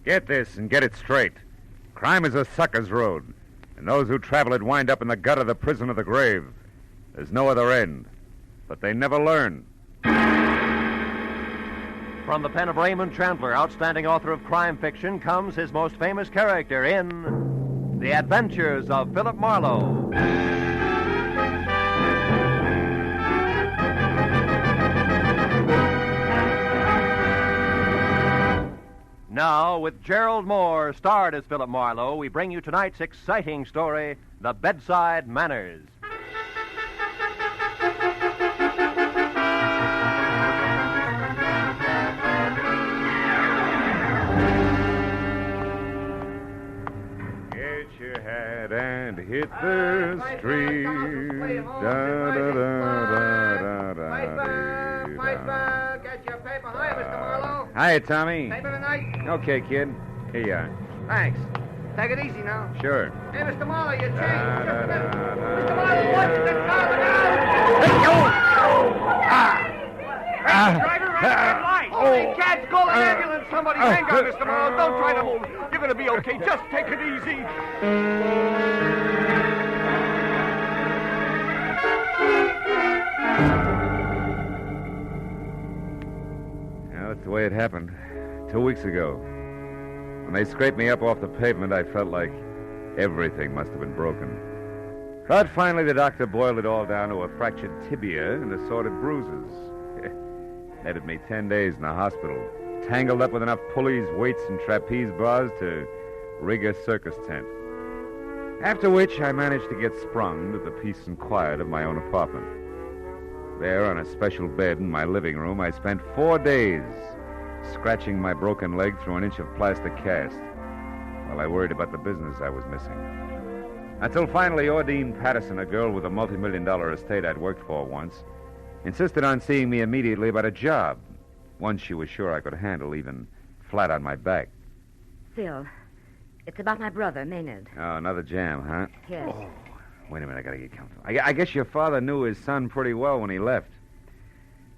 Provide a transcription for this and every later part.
Get this and get it straight. Crime is a sucker's road, and those who travel it wind up in the gut of the prison of the grave. There's no other end, but they never learn. From the pen of Raymond Chandler, outstanding author of crime fiction, comes his most famous character in The Adventures of Philip Marlowe. Now, with Gerald Moore, starred as Philip Marlowe, we bring you tonight's exciting story, The Bedside Manners. Get your hat and hit the street. Get your paper. Hi, Mr. Marlowe. Hi, Tommy. Paper tonight? Okay, kid. Here you are. Thanks. Take it easy now. Sure. Hey, Mr. Marlowe, your change. Mr. Marlowe, watch the car. Look out! Hey, driver, red light. Holy cats, call an ambulance. Somebody hang on, Mr. Marlowe. Don't try to move. You're going to be okay. Just take it easy. That's the way it happened. 2 weeks ago. When they scraped me up off the pavement, I felt like everything must have been broken. But finally, the doctor boiled it all down to a fractured tibia and assorted bruises. Netted me 10 days in the hospital, tangled up with enough pulleys, weights, and trapeze bars to rig a circus tent. After which, I managed to get sprung to the peace and quiet of my own apartment. There, on a special bed in my living room, I spent 4 days scratching my broken leg through an inch of plastic cast while I worried about the business I was missing. Until finally, Ordine Patterson, a girl with a multi-million-dollar estate I'd worked for once, insisted on seeing me immediately about a job, one she was sure I could handle, even flat on my back. Phil, it's about my brother, Maynard. Oh, another jam, huh? Yes. Oh, wait a minute, I gotta get comfortable. I guess your father knew his son pretty well when he left.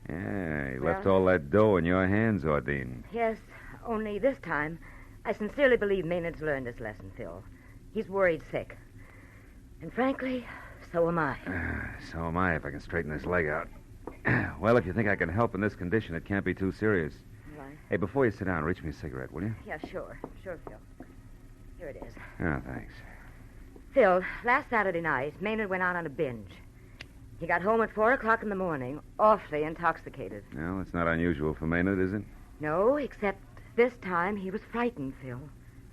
Yeah, he left all that dough in your hands, Ordine. Yes, only this time, I sincerely believe Maynard's learned his lesson, Phil. He's worried sick. And frankly, so am I. So am I, if I can straighten this leg out. Well, if you think I can help in this condition, it can't be too serious. Right. Hey, before you sit down, reach me a cigarette, will you? Yeah, sure. Sure, Phil. Here it is. Oh, thanks. Phil, last Saturday night, Maynard went out on a binge. He got home at 4 o'clock in the morning, awfully intoxicated. No, it's not unusual for Maynard, is it? No, except this time he was frightened, Phil.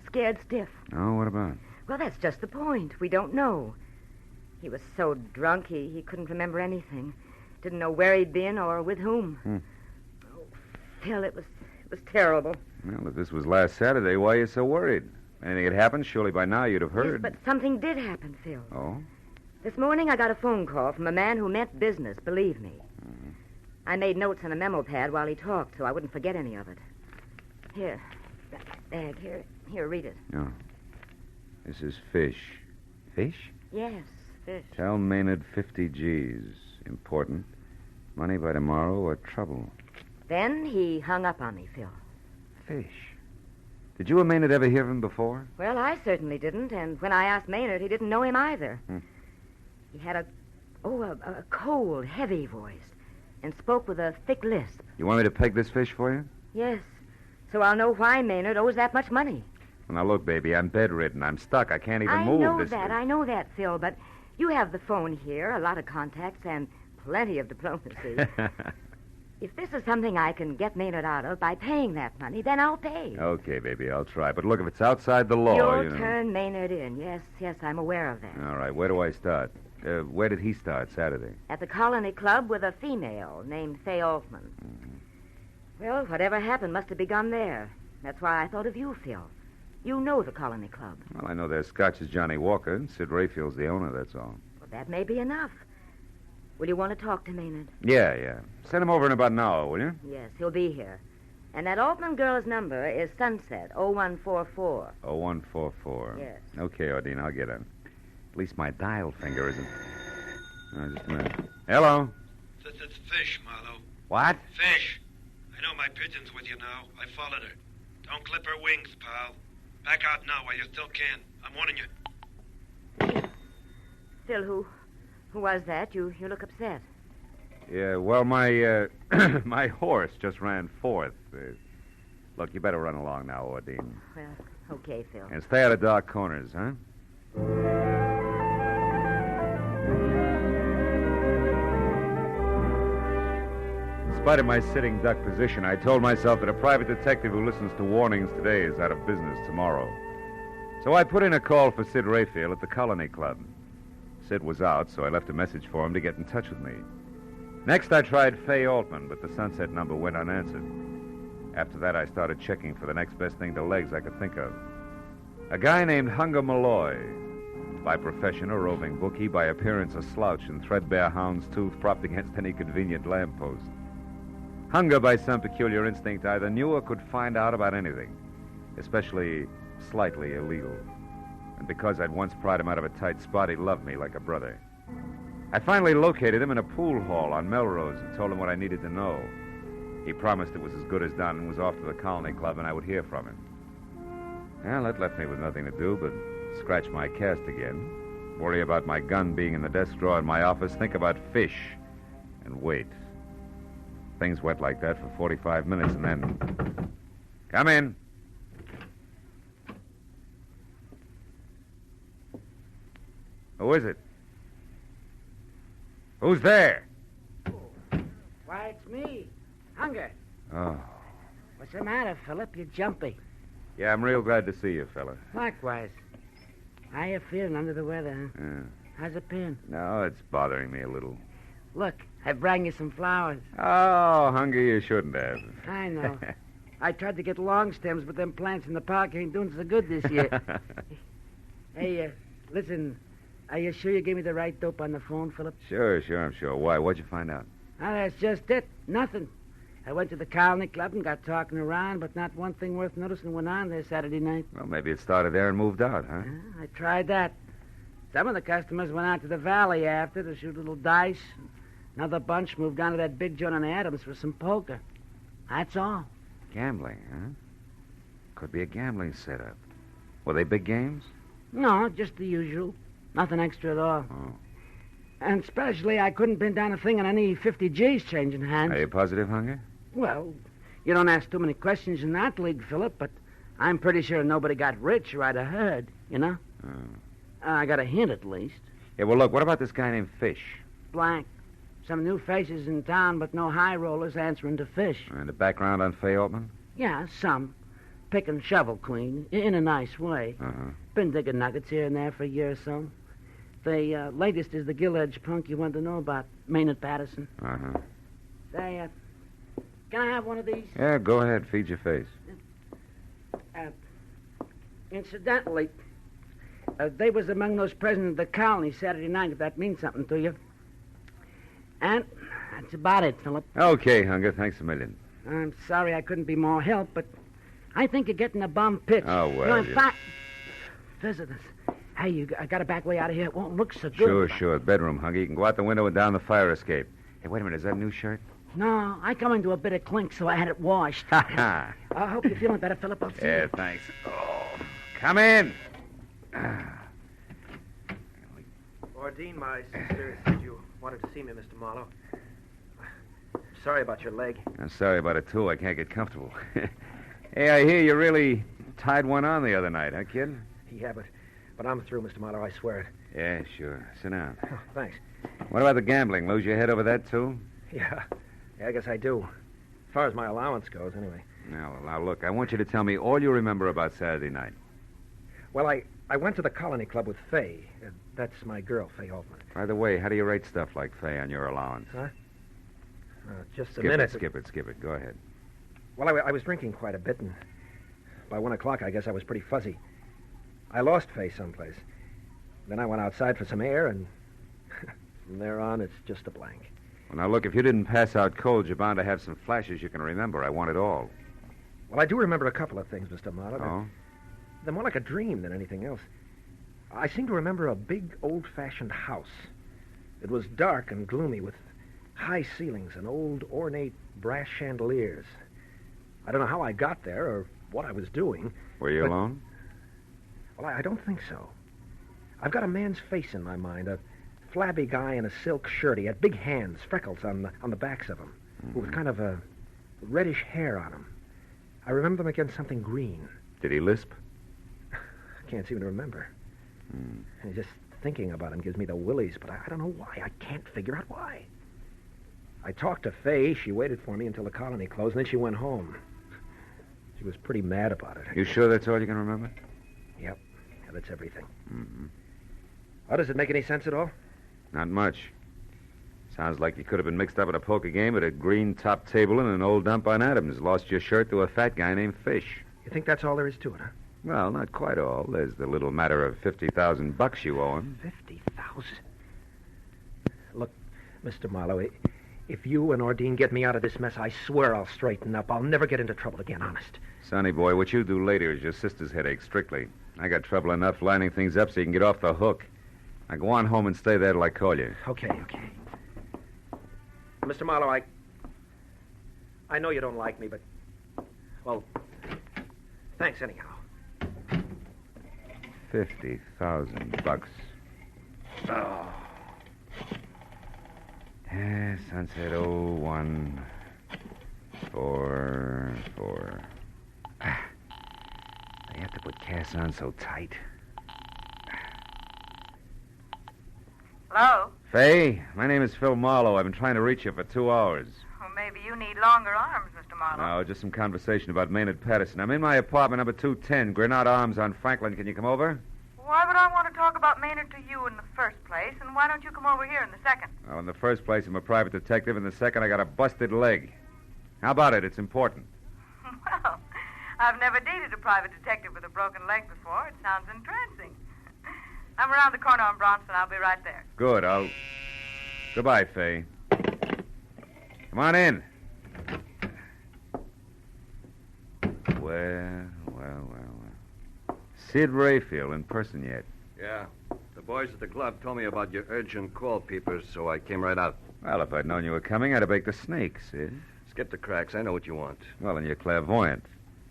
Scared stiff. Oh, what about? Well, that's just the point. We don't know. He was so drunk he couldn't remember anything. Didn't know where he'd been or with whom. Oh, Phil, it was terrible. Well, if this was last Saturday, why are you so worried? Anything had happened, surely by now you'd have heard. Yes, but something did happen, Phil. Oh? This morning I got a phone call from a man who meant business, believe me. Mm-hmm. I made notes on a memo pad while he talked, so I wouldn't forget any of it. Here, that bag, here, read it. Oh. This is fish. Fish? Yes, fish. Tell Maynard 50 G's. Important. Money by tomorrow or trouble. Then he hung up on me, Phil. Fish. Did you and Maynard ever hear of him before? Well, I certainly didn't, and when I asked Maynard, he didn't know him either. He had a cold, heavy voice and spoke with a thick lisp. You want me to peg this fish for you? Yes, so I'll know why Maynard owes that much money. Well, now, look, baby, I'm bedridden. I'm stuck. I can't even move. I know that, Phil, but you have the phone here, a lot of contacts, and plenty of diplomacy. If this is something I can get Maynard out of by paying that money, then I'll pay. Okay, baby, I'll try. But look, if it's outside the law, You'll turn Maynard in. Yes, I'm aware of that. All right, where do I start? Where did he start Saturday? At the Colony Club with a female named Fay Altman. Mm-hmm. Well, whatever happened must have begun there. That's why I thought of you, Phil. You know the Colony Club. Well, I know their Scotch is Johnny Walker, and Sid Rayfield's the owner, that's all. Well, that may be enough. Will you want to talk to Maynard? Yeah. Send him over in about an hour, will you? Yes, he'll be here. And that Altman girl's number is Sunset, 0144. 0144. Yes. Okay, Ordine, I'll get him. At least my dial finger isn't... Oh, just a minute. Hello? It's fish, Marlowe. What? Fish. I know my pigeon's with you now. I followed her. Don't clip her wings, pal. Back out now while you still can. I'm warning you. Phil, who was that? You look upset. Yeah, well, my my horse just ran fourth. Look, you better run along now, Ordine. Well, okay, Phil. And stay out of dark corners, huh? In spite of my sitting duck position, I told myself that a private detective who listens to warnings today is out of business tomorrow. So I put in a call for Sid Rayfield at the Colony Club. Sid was out, so I left a message for him to get in touch with me. Next, I tried Fay Altman, but the Sunset number went unanswered. After that, I started checking for the next best thing to legs I could think of. A guy named Hunger Malloy. By profession, a roving bookie. By appearance, a slouch and threadbare hound's tooth propped against any convenient lamppost. Hunger, by some peculiar instinct, either knew or could find out about anything, especially slightly illegal. And because I'd once pried him out of a tight spot, he loved me like a brother. I finally located him in a pool hall on Melrose and told him what I needed to know. He promised it was as good as done and was off to the Colony Club and I would hear from him. Well, that left me with nothing to do but scratch my cast again, worry about my gun being in the desk drawer in my office, think about fish, and wait. Things went like that for 45 minutes and then... Come in. Who is it? Who's there? Why, it's me. Hunger. Oh. What's the matter, Philip? You're jumpy. Yeah, I'm real glad to see you, fella. Likewise. How you feeling under the weather, huh? Yeah. How's it been? No, it's bothering me a little. Look, I brought you some flowers. Oh, Hunger, you shouldn't have. I know. I tried to get long stems, but them plants in the park ain't doing so good this year. Hey, listen, are you sure you gave me the right dope on the phone, Philip? Sure, I'm sure. Why? What'd you find out? Ah, that's just it. Nothing. I went to the Colony Club and got talking around, but not one thing worth noticing went on there Saturday night. Well, maybe it started there and moved out, huh? I tried that. Some of the customers went out to the valley after to shoot little dice. Another bunch moved down to that big joint on Adams for some poker. That's all. Gambling, huh? Could be a gambling setup. Were they big games? No, just the usual. Nothing extra at all. Oh. And especially, I couldn't pin down a thing on any 50 G's changing hands. Are you positive, Hunger? Well, you don't ask too many questions in that league, Philip, but I'm pretty sure nobody got rich or I'd have heard, you know? Oh. I got a hint, at least. Yeah, well, look, what about this guy named Fish? Blank. Some new faces in town, but no high rollers answering to Fish. And the background on Fay Altman? Yeah, some. Pick and shovel queen, in a nice way. Uh-huh. Been digging nuggets here and there for a year or so. The latest is the gill-edged punk you want to know about, Maynard Patterson. Uh-huh. Say, can I have one of these? Yeah, go ahead. Feed your face. Incidentally, they was among those present at the colony Saturday night, if that means something to you. And that's about it, Philip. Okay, Hunger. Thanks a million. I'm sorry I couldn't be more help, but I think you're getting a bum pitch. Oh, well, You know, in you- fact, visitors. Hey, I got to back way out of here. It won't look so good. Sure. Bedroom, Hunger. You can go out the window and down the fire escape. Hey, wait a minute. Is that a new shirt? No, I come into a bit of clink, so I had it washed. Ha I hope you're feeling better, Philip. I'll see Yeah, you. thanks. Oh, come in. Ordine, my sister, said you wanted to see me, Mr. Marlowe. Sorry about your leg. I'm sorry about it, too. I can't get comfortable. Hey, I hear you really tied one on the other night, huh, kid? Yeah, but I'm through, Mr. Marlowe, I swear it. Yeah, sure. Sit down. Oh, thanks. What about the gambling? Lose your head over that, too? Yeah, I guess I do. As far as my allowance goes, anyway. Now, look, I want you to tell me all you remember about Saturday night. Well, I went to the Colony Club with Fay. That's my girl, Fay Altman. By the way, how do you rate stuff like Fay on your allowance? Huh? Just a Skip minute. it. Skip it. Go ahead. Well, I was drinking quite a bit, and by 1 o'clock, I guess I was pretty fuzzy. I lost Fay someplace. Then I went outside for some air, and from there on, it's just a blank. Well, now, look, if you didn't pass out cold, you're bound to have some flashes you can remember. I want it all. Well, I do remember a couple of things, Mr. Marlowe. Oh? They're more like a dream than anything else. I seem to remember a big, old-fashioned house. It was dark and gloomy with high ceilings and old, ornate brass chandeliers. I don't know how I got there or what I was doing. Were you alone? Well, I don't think so. I've got a man's face in my mind, a flabby guy in a silk shirt. He had big hands, freckles on the backs of him, with kind of a reddish hair on him. I remember him against something green. Did he lisp? I can't seem to remember. And just thinking about him gives me the willies, but I don't know why. I can't figure out why. I talked to Faye. She waited for me until the colony closed, and then she went home. She was pretty mad about it. You sure that's all you can remember? Yep. Yeah, that's everything. Oh, does it make any sense at all? Not much. Sounds like you could have been mixed up in a poker game at a green top table in an old dump on Adams. Lost your shirt to a fat guy named Fish. You think that's all there is to it, huh? Well, not quite all. There's the little matter of $50,000 you owe him. 50,000? Look, Mr. Marlowe, if you and Ordine get me out of this mess, I swear I'll straighten up. I'll never get into trouble again, honest. Sonny boy, what you do later is your sister's headache, strictly. I got trouble enough lining things up so you can get off the hook. Now go on home and stay there till I call you. Okay. Mr. Marlowe, I know you don't like me, but... Well, thanks anyhow. $50,000. Oh. Sunset 01 4. They have to put Cass on so tight. Hello? Faye, my name is Phil Marlowe. I've been trying to reach you for 2 hours. Well, maybe you need longer arms, Mr. Marlowe. No, just some conversation about Maynard Patterson. I'm in my apartment, number 210, Grenade Arms on Franklin. Can you come over? Why would I want to talk about Maynard to you in the first place, and why don't you come over here in the second? Well, in the first place, I'm a private detective. In the second, I got a busted leg. How about it? It's important. Well, I've never dated a private detective with a broken leg before. It sounds entrancing. I'm around the corner on Bronson. I'll be right there. Good. Goodbye, Faye. Come on in. Well. Sid Rayfield in person yet? Yeah. The boys at the club told me about your urgent call, peepers, so I came right out. Well, if I'd known you were coming, I'd have baked a snake, Sid. Skip the cracks. I know what you want. Well, then you're clairvoyant,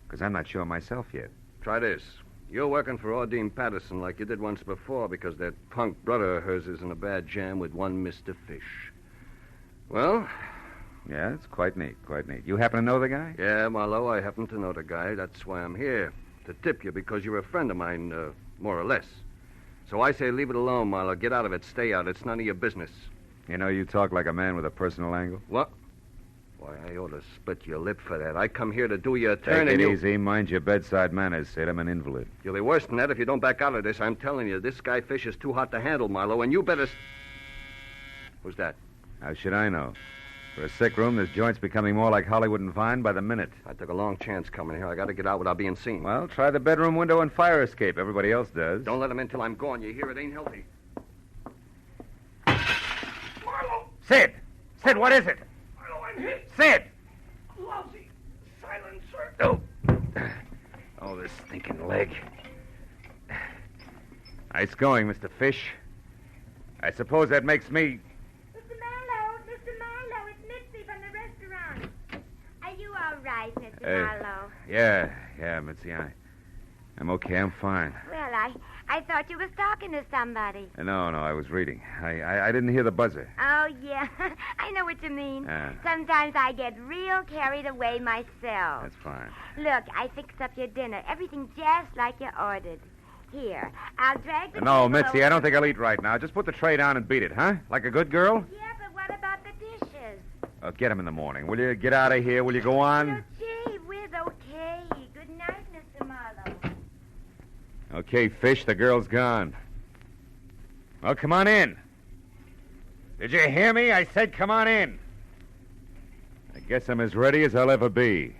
because I'm not sure myself yet. Try this. You're working for Ordine Patterson like you did once before because that punk brother of hers is in a bad jam with one Mr. Fish. Well? Yeah, it's quite neat. You happen to know the guy? Yeah, Marlowe, I happen to know the guy. That's why I'm here. To tip you because you're a friend of mine, more or less. So I say leave it alone, Marlowe. Get out of it. Stay out. It's none of your business. You know, you talk like a man with a personal angle. What? Why, I ought to split your lip for that. I come here to do you a turn Take and it easy. Mind your bedside manners, Sid. I'm an invalid. You'll be worse than that if you don't back out of this. I'm telling you, this guy Fish is too hot to handle, Marlowe, and you better... Who's that? How should I know? For a sick room, this joint's becoming more like Hollywood and Vine by the minute. I took a long chance coming here. I got to get out without being seen. Well, try the bedroom window and fire escape. Everybody else does. Don't let him in till I'm gone. You hear? It ain't healthy. Marlowe! Sid! Sid, what is it? Marlowe, I'm hit. Sid! Lousy silencer. Oh, this stinking leg. Nice going, Mr. Fish. I suppose that makes me... Mr. Marlowe, it's Mitzi from the restaurant. Are you all right, Mr. Marlowe? Yeah, Mitzi, I'm okay. I'm fine. Well, I thought you was talking to somebody. No, I was reading. I didn't hear the buzzer. Oh, yeah. I know what you mean. Sometimes I get real carried away myself. That's fine. Look, I fixed up your dinner. Everything just like you ordered. Here, I'll drag the No, table Mitzi, over. I don't think I'll eat right now. Just put the tray down and beat it, huh? Like a good girl? Yeah, but what about the dishes? Get them in the morning. Will you get out of here? Will you go on? Oh, gee whiz, okay. Good night, Mr. Marlowe. Okay, Fish, the girl's gone. Well, come on in. Did you hear me? I said come on in. I guess I'm as ready as I'll ever be.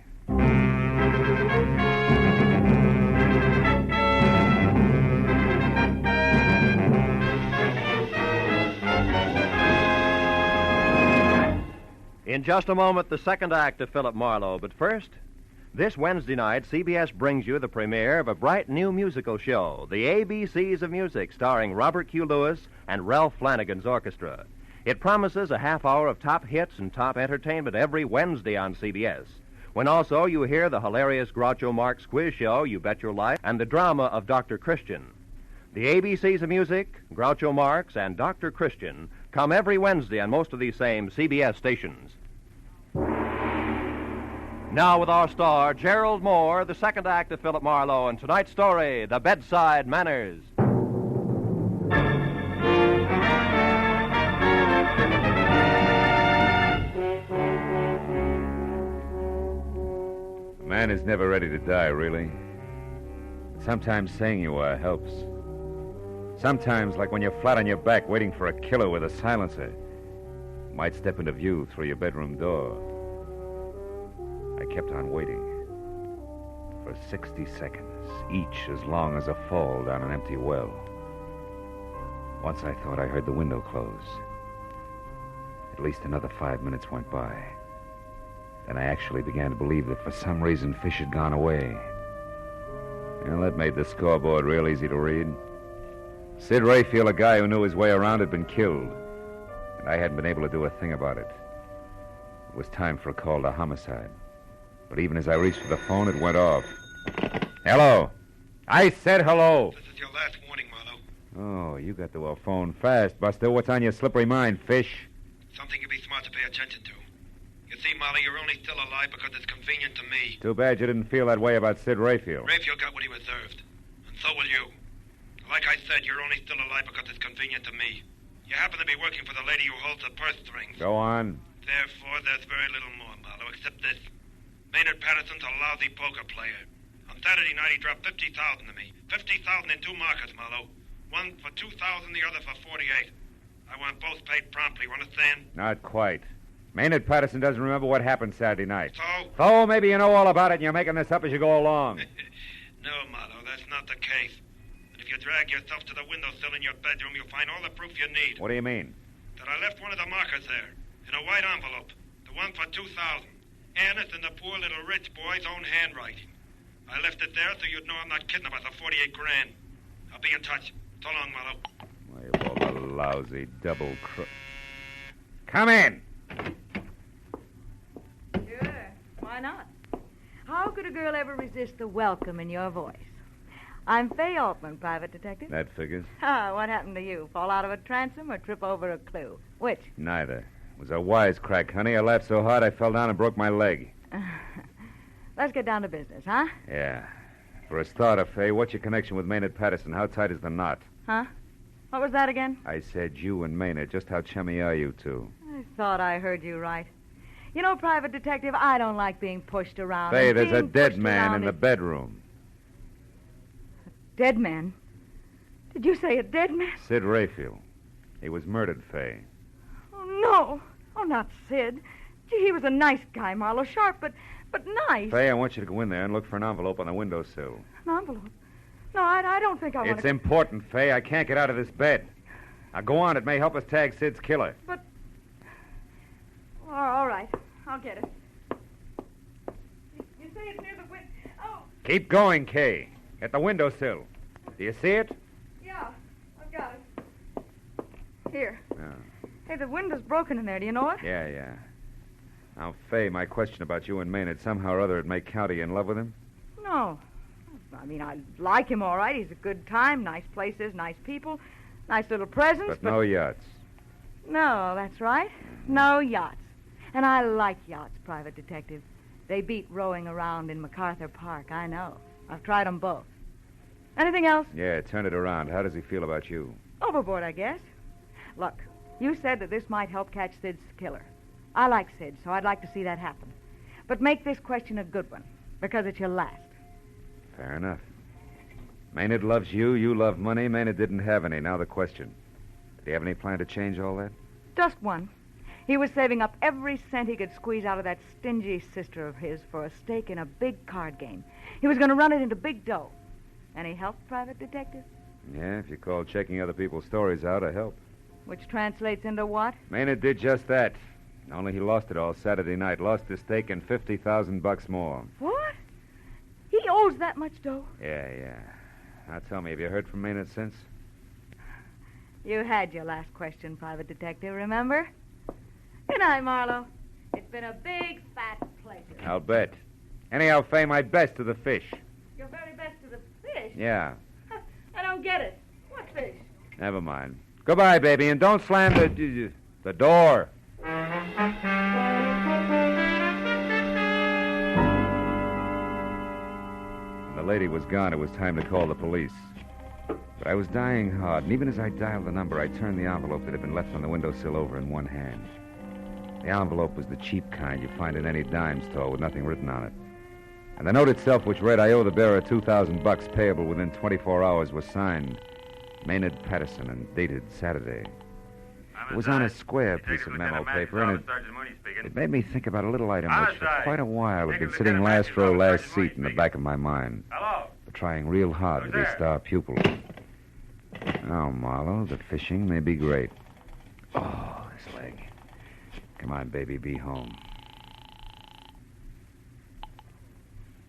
In just a moment, the second act of Philip Marlowe. But first, this Wednesday night, CBS brings you the premiere of a bright new musical show, The ABCs of Music, starring Robert Q. Lewis and Ralph Flanagan's orchestra. It promises a half hour of top hits and top entertainment every Wednesday on CBS. when also you hear the hilarious Groucho Marx quiz show, You Bet Your Life, and the drama of Dr. Christian. The ABCs of music, Groucho Marx, and Dr. Christian come every Wednesday on most of these same CBS stations. Now with our star, Gerald Moore, the second act of Philip Marlowe, and tonight's story, The Bedside Manners. A man is never ready to die, really. Sometimes saying you are helps. Sometimes, like when you're flat on your back waiting for a killer with a silencer, might step into view through your bedroom door. I kept on waiting for 60 seconds, each as long as a fall down an empty well. Once I thought I heard the window close. At least another 5 minutes went by. Then I actually began to believe that for some reason Fish had gone away. Well, that made the scoreboard real easy to read. Sid Rayfield, a guy who knew his way around, had been killed, and I hadn't been able to do a thing about it. It was time for a call to homicide. But even as I reached for the phone, it went off. Hello. I said hello. This is your last warning, Marlowe. Oh, you got to a phone fast, Buster. What's on your slippery mind, Fish? Something you'd be smart to pay attention to. You see, Marlowe, you're only still alive because it's convenient to me. Too bad you didn't feel that way about Sid Rayfield. Rayfield got what he deserved, and so will you. Like I said, you're only still alive because it's convenient to me. You happen to be working for the lady who holds the purse strings. Go on. Therefore, there's very little more, Marlowe, except this. Maynard Patterson's a lousy poker player. On Saturday night, he dropped $50,000 to me. $50,000 in two markets, Marlowe. One for $2,000, the other for $48,000. I want both paid promptly, you understand? Not quite. Maynard Patterson doesn't remember what happened Saturday night. So? Maybe you know all about it and you're making this up as you go along. No, Marlowe, that's not the case. And if you drag yourself to the windowsill in your bedroom, you'll find all the proof you need. What do you mean? That I left one of the markers there, in a white envelope. The one for $2,000. And it's in the poor little rich boy's own handwriting. I left it there so you'd know I'm not kidding about the $48,000. I'll be in touch. So long, Marlowe. Why, you all the lousy double crook. Come in. Sure. Why not? How could a girl ever resist the welcome in your voice? I'm Fay Altman, private detective. That figures. What happened to you? Fall out of a transom or trip over a clue? Which? Neither. It was a wisecrack, honey. I laughed so hard I fell down and broke my leg. Let's get down to business, huh? Yeah. For a starter, Fay, what's your connection with Maynard Patterson? How tight is the knot? Huh? What was that again? I said you and Maynard. Just how chummy are you two? I thought I heard you right. You know, private detective, I don't like being pushed around. Fay, And there's a being dead pushed man around in the is- bedroom. Dead man? Did you say a dead man? Sid Rayfield. He was murdered, Fay. Oh, no. Oh, not Sid. Gee, he was a nice guy, Marlowe. Sharp, but nice. Fay, I want you to go in there and look for an envelope on the windowsill. An envelope? No, I don't think I want It's to... important, Fay. I can't get out of this bed. Now, go on. It may help us tag Sid's killer. But... All right. I'll get it. You say it's near the window... Oh, Keep going, Kay. At the windowsill. Do you see it? yeah. I've got it. Here. Yeah. Hey, the window's broken in there. Do you know it? Yeah. Now, Fay, my question about you and Maynard, somehow or other it may count. Are you in love with him? No. I mean, I like him all right. He's a good time, nice places, nice people, nice little presents, But no yachts. No, that's right. No yachts. And I like yachts, private detective. They beat rowing around in MacArthur Park, I know. I've tried them both. Anything else? Yeah, turn it around. How does he feel about you? Overboard, I guess. Look, you said that this might help catch Sid's killer. I like Sid, so I'd like to see that happen. But make this question a good one, because it's your last. Fair enough. Maynard loves you. You love money. Maynard didn't have any. Now the question. Did he have any plan to change all that? Just one. He was saving up every cent he could squeeze out of that stingy sister of his for a stake in a big card game. He was going to run it into big dough. Any help, private detective? Yeah, if you call checking other people's stories out a help. Which translates into what? Maynard did just that. Only he lost it all Saturday night. Lost his stake and $50,000 more. What? He owes that much dough? Yeah. Now tell me, have you heard from Maynard since? You had your last question, private detective, remember? Good night, Marlowe. It's been a big, fat pleasure. pleasure. I'll bet. Anyhow, Fay, my best to the fish. Your very best to the fish? Yeah. I don't get it. What fish? Never mind. Goodbye, baby, and don't slam the door. When the lady was gone, it was time to call the police. But I was dying hard, and even as I dialed the number, I turned the envelope that had been left on the windowsill over in one hand. The envelope was the cheap kind you find in any dime store with nothing written on it. And the note itself, which read, "I owe the bearer $2,000 payable within 24 hours," was signed Maynard Patterson and dated Saturday. It was on a square piece of memo paper, and it made me think about a little item which for quite a while had been sitting last row, last seat in the back of my mind. Hello? But trying real hard to be a star pupil. Oh, Marlowe, the fishing may be great. Oh, this leg. Come on, baby, be home.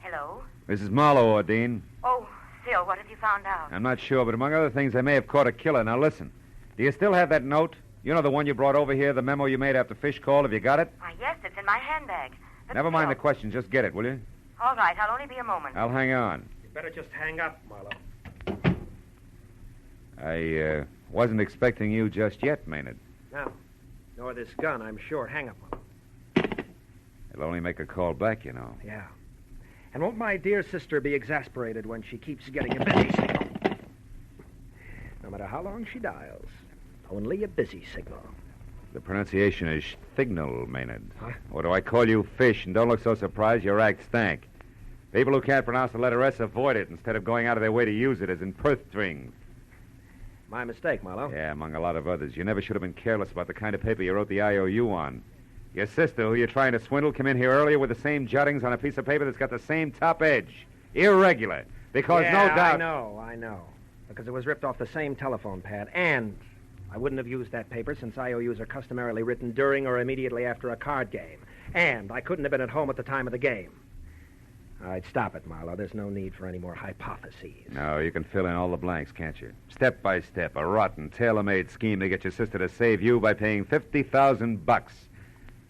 Hello? This is Marlowe, Ordine. Oh, Phil, what have you found out? I'm not sure, but among other things, they may have caught a killer. Now, listen. Do you still have that note? You know the one you brought over here, the memo you made after Fish called? Have you got it? Why, yes, it's in my handbag. But Never mind Phil- the question. Just get it, will you? All right, I'll only be a moment. I'll hang on. You better just hang up, Marlowe. I wasn't expecting you just yet, Maynard. No. Nor this gun, I'm sure. Hang up, Marlowe. It'll only make a call back, you know. Yeah. And won't my dear sister be exasperated when she keeps getting a busy signal? No matter how long she dials, only a busy signal. The pronunciation is thignal, Maynard. Huh? Or do I call you Fish? And don't look so surprised. Your act stank. People who can't pronounce the letter S avoid it instead of going out of their way to use it as in Perth strings. My mistake, Marlowe. Yeah, among a lot of others. You never should have been careless about the kind of paper you wrote the IOU on. Your sister, who you're trying to swindle, came in here earlier with the same jottings on a piece of paper that's got the same top edge. Irregular. Because yeah, no doubt... I know. Because it was ripped off the same telephone pad. And I wouldn't have used that paper since IOUs are customarily written during or immediately after a card game. And I couldn't have been at home at the time of the game. All right, stop it, Marlowe. There's no need for any more hypotheses. No, you can fill in all the blanks, can't you? Step by step, a rotten, tailor-made scheme to get your sister to save you by paying $50,000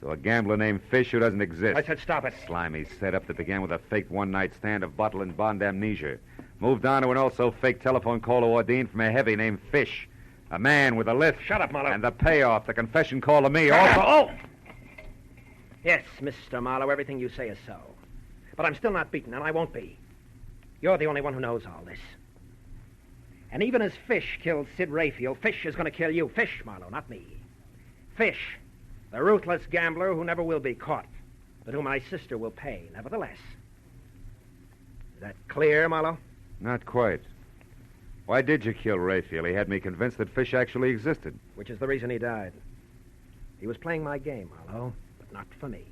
to a gambler named Fish who doesn't exist. I said stop it. Slimy setup that began with a fake one-night stand of bottle and bond amnesia. Moved on to an also-fake telephone call to Ordine from a heavy named Fish. A man with a lift. Shut up, Marlowe. And the payoff, the confession call to me. Also... Oh! Yes, Mr. Marlowe, everything you say is so. But I'm still not beaten, and I won't be. You're the only one who knows all this. And even as Fish killed Sid Rayfield, Fish is going to kill you. Fish, Marlowe, not me. Fish, the ruthless gambler who never will be caught, but whom my sister will pay, nevertheless. Is that clear, Marlowe? Not quite. Why did you kill Rayfield? He had me convinced that Fish actually existed. Which is the reason he died. He was playing my game, Marlowe, but not for me.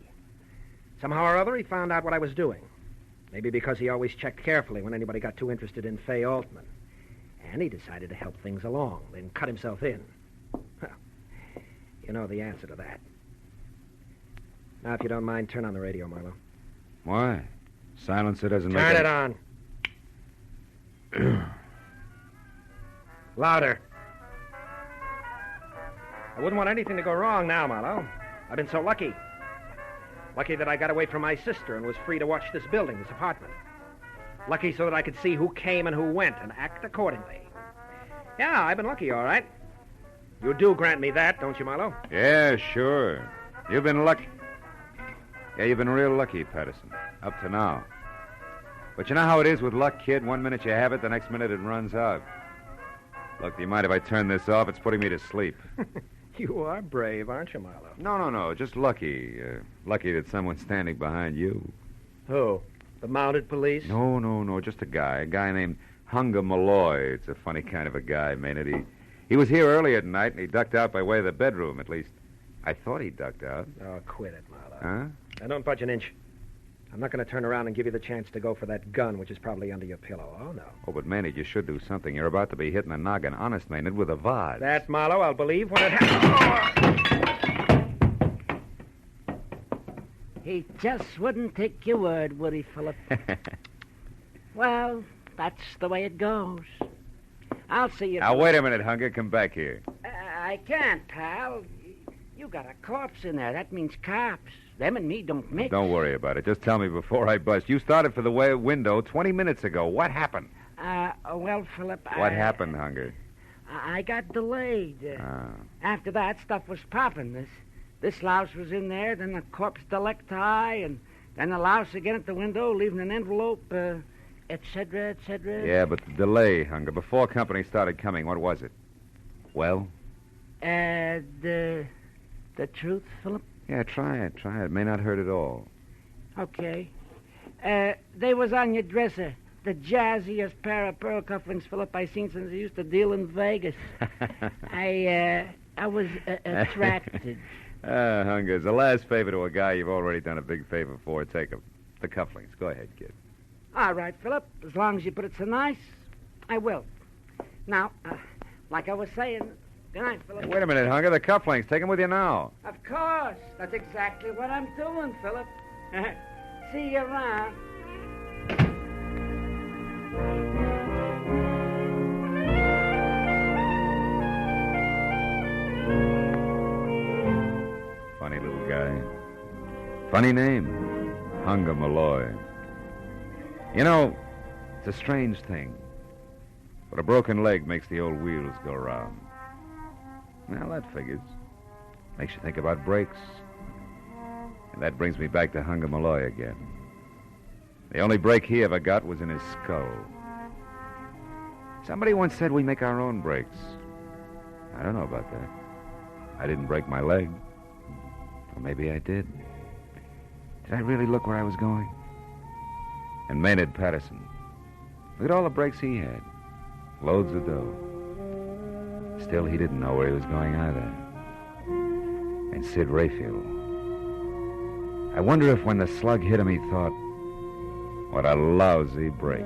Somehow or other, he found out what I was doing. Maybe because he always checked carefully when anybody got too interested in Fay Altman. And he decided to help things along, then cut himself in. Well, you know the answer to that. Now, if you don't mind, turn on the radio, Marlowe. Why? Silencer doesn't make Turn any... it on. Louder. I wouldn't want anything to go wrong now, Marlowe. I've been so lucky. Lucky that I got away from my sister and was free to watch this building, this apartment. Lucky so that I could see who came and who went and act accordingly. Yeah, I've been lucky, all right. You do grant me that, don't you, Marlowe? Yeah, sure. You've been lucky. Yeah, you've been real lucky, Patterson. Up to now. But you know how it is with luck, kid? 1 minute you have it, the next minute it runs out. Look, do you mind if I turn this off? It's putting me to sleep. You are brave, aren't you, Marlowe? No. Just lucky. Lucky that someone's standing behind you. Who? The mounted police? No. Just a guy named Hunger Malloy. It's a funny kind of a guy, Maynard. He was here earlier tonight, and he ducked out by way of the bedroom, at least. I thought he ducked out. Oh, quit it, Marlowe. Huh? Now, don't budge an inch. I'm not going to turn around and give you the chance to go for that gun, which is probably under your pillow. Oh, no. Oh, but Maynard, you should do something. You're about to be hitting a noggin, honest, Maynard, with a vase. That, Marlowe, I'll believe when it happens. He just wouldn't take your word, would he, Philip? Well, that's the way it goes. I'll see you... Now, wait a minute, Hunger. Come back here. I can't, pal. You got a corpse in there. That means cops. Them and me don't mix. Don't worry about it. Just tell me before I bust. You started for the window 20 minutes ago. What happened? Well, Philip, What happened, Hunger? I got delayed. After that, stuff was popping. This louse was in there, then the corpse delecti, and then the louse again at the window, leaving an envelope, et cetera, et cetera. Yeah, but the delay, Hunger. Before company started coming, what was it? Well? The truth, Philip? Yeah, try it. It may not hurt at all. Okay. They was on your dresser. The jazziest pair of pearl cufflinks, Philip, I seen since I used to deal in Vegas. I was attracted. Hunger, as a last favor to a guy you've already done a big favor for, take them. The cufflinks. Go ahead, kid. All right, Philip. As long as you put it so nice, I will. Now, like I was saying, good night, Philip. Hey, wait a minute, Hunger. The cufflinks. Take them with you now. Of course. That's exactly what I'm doing, Philip. See you around. Funny little guy. Funny name. Hunger Malloy. You know, it's a strange thing, but a broken leg makes the old wheels go round. Well, that figures. Makes you think about brakes. And that brings me back to Hunger Malloy again. The only break he ever got was in his skull. Somebody once said we make our own brakes. I don't know about that. I didn't break my leg. Or maybe I did. Did I really look where I was going? And Maynard Patterson. Look at all the breaks he had. Loads of dough. Still, he didn't know where he was going either. And Sid Rayfield. I wonder if when the slug hit him, he thought, what a lousy break.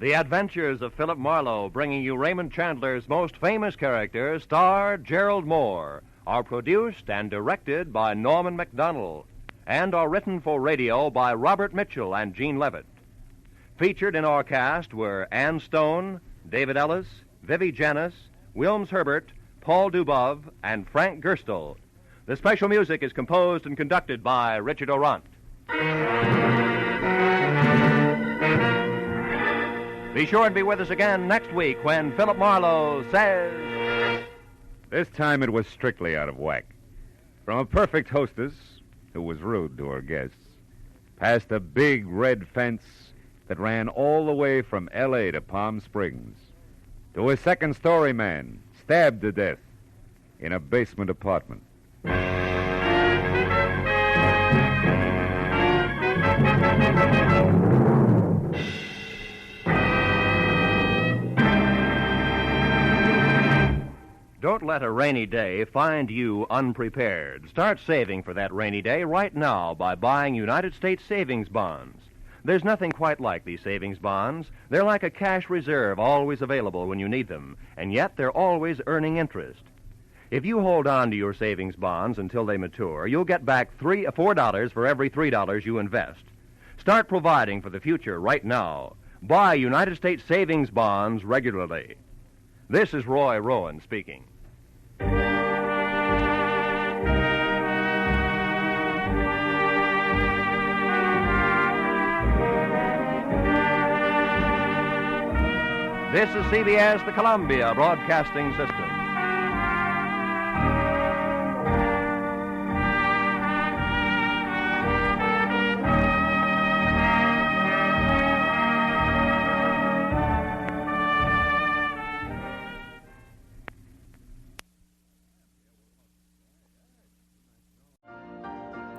The Adventures of Philip Marlowe, bringing you Raymond Chandler's most famous characters, starred Gerald Moore, are produced and directed by Norman MacDonald, and are written for radio by Robert Mitchell and Gene Levitt. Featured in our cast were Ann Stone, David Ellis, Vivi Janis, Wilms Herbert, Paul Dubov, and Frank Gerstle. The special music is composed and conducted by Richard Orant. Be sure and be with us again next week when Philip Marlowe says... This time it was strictly out of whack. From a perfect hostess, who was rude to her guests, past a big red fence that ran all the way from L.A. to Palm Springs, to a second-story man stabbed to death in a basement apartment. Don't let a rainy day find you unprepared. Start saving for that rainy day right now by buying United States savings bonds. There's nothing quite like these savings bonds. They're like a cash reserve, always available when you need them, and yet they're always earning interest. If you hold on to your savings bonds until they mature, you'll get back $4 for every $3 you invest. Start providing for the future right now. Buy United States savings bonds regularly. This is Roy Rowan speaking. This is CBS, the Columbia Broadcasting System.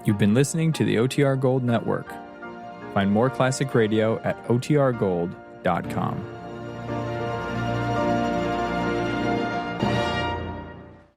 You've been listening to the OTR Gold Network. Find more classic radio at otrgold.com.